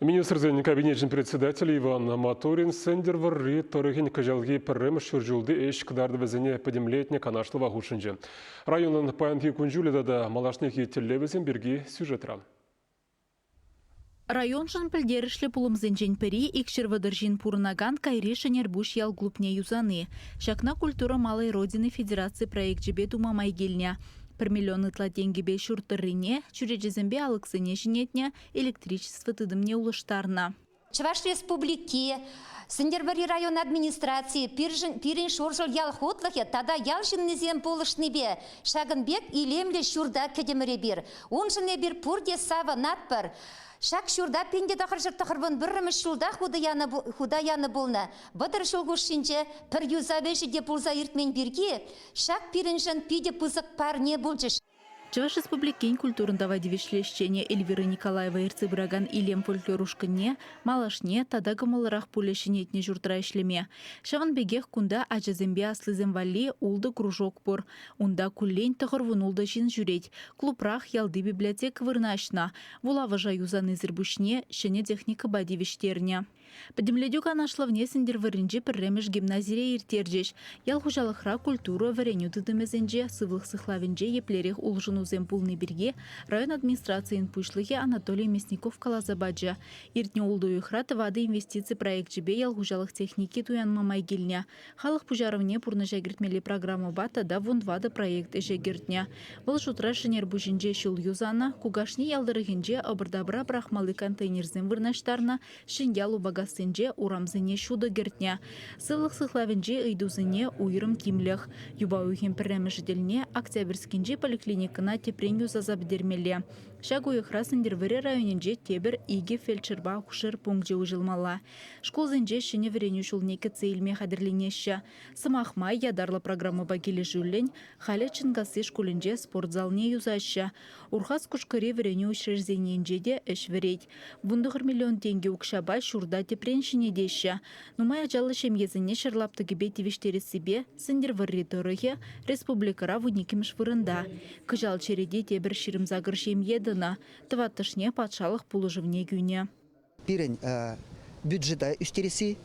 Министр кабинетин председатель Иван Моторин сендер варри торыгин кажалги піррім шүржулды эш кыдарды візіне подемлетне канашлы вағушынжы. Районын паянки күнжуледа да малашнеки теллебізін бірге сюжетра. Районшын пілдерішлі пулымзынжен пірі икшірвадыржин пурнаган кайри шенербуш ял глупне юзаны. Шакна культура малой родины Федерации проект жебе дума майгельня. 1 миллион ытла теңгебе шуртырыне, чурежезембе алыксыне жинетне, электричество тыдымне улыштарна. Чуваш республики, Сендербари район администрации, пирин шоржал ял хотлахе, тада ял жиннезем полышнебе, шагынбек илемле шурда кедеміре бир. Он жіне бир пурде сава надпар. Шак шурда пенде тахыржыр тахырбын біріміш шулда худаяны болна. Бұдыр шулгушинче пір юзавеші де пулза иртмен бірге, шак пиринжын пиде пызық пар не болжыш. Чуваш республикин культурындава девишлещение Эльвиры Николаева Ирцыбраган илем фольклорушкыне, малашне, тада гымылырақ пулешінетне журтра ишлеме. Шаван бегех кунда ажазембе аслызем вали улды кружок пор. Унда куллень тахырвун улды жин жюреть. Клубрах ялды библиотека вырнашна. Вулава жаюзаны зірбушне, шене техника ба девиштерне. Подемледю канашла вне сендер варинже пірремеш гимназире иртержеш. Ял хужалықра культура вареню тыдымезенже, сывлық сыхлавенже еплерех улжын узем пулны бірге, район администрациян пушлығы Анатолий Мясников калазабаджа. Иртне улдую храты вады инвестиции проект жебе ял хужалық техники туян мамай гильня. Халық пужаровне пурны жагертмели программу бата да вон вады проект жагертня. Бұл шутра шынер бужинже шул юзана, кугашни ялдырыгенже обырдабра брахмалы контейнерзен вырнаштарна, шын ялу багасынже урамзыне шуды гертня. Сылық сыхлавенже ыйдузыне уйрым кимлях. Юба уйхен пірремешделіне Октябрьскинже поликлиникына тепрен юзаза бідермелі. Шагу ихрасындер вірі районенже тебір иге фельдшерба хушыр пункте ұжылмала. Школзынже шыне віреню шулнекі цейлме қадірленеші. Сымақмай ядарлы программы багелі жүлін, халі чынгасы школінже спортзалне юзашы. Урхас күшкіре віреню үшірзененже де үш вірет. 1 миллион тенге ұқшабай шурда тепрен шынедеші. Нумай ажалы шемезіне шырлапты гебе тевештері себе, сындер вірі тұрығы республикара вуникемш вырында. Кыжал череде тебір шырымзагыр шемедіна, тываттышне патшалық пулыжывне гүне. Пирен бюджета үстересі,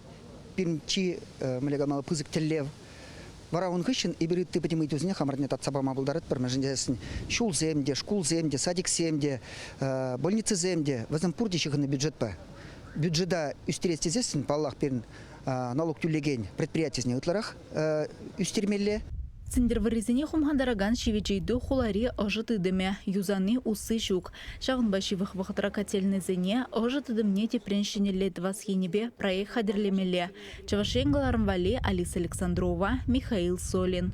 пирен чи мілегамалы пызык тіллев. Вара он хыщен и берет ты понимаешь узне хамарнет от сабама булдарет пермежендесен шул земде, школ земде, садик земде, больница земде, возам пурдищих на бюджет по. Бюджета үстересі зесен паллах пирен налог тюлеген предприятие утларах үстермелле. Сендерваризіне хумхандараган шевечейді хулари ожытыдыме, юзаны усы жук. Шағынбашивых вақтыра котельнезіне ожытыдымне тепреншінелі двасхенебе проект хадерлемеле. Чавашенгаларым вали Алиса Александрова, Михаил Солин.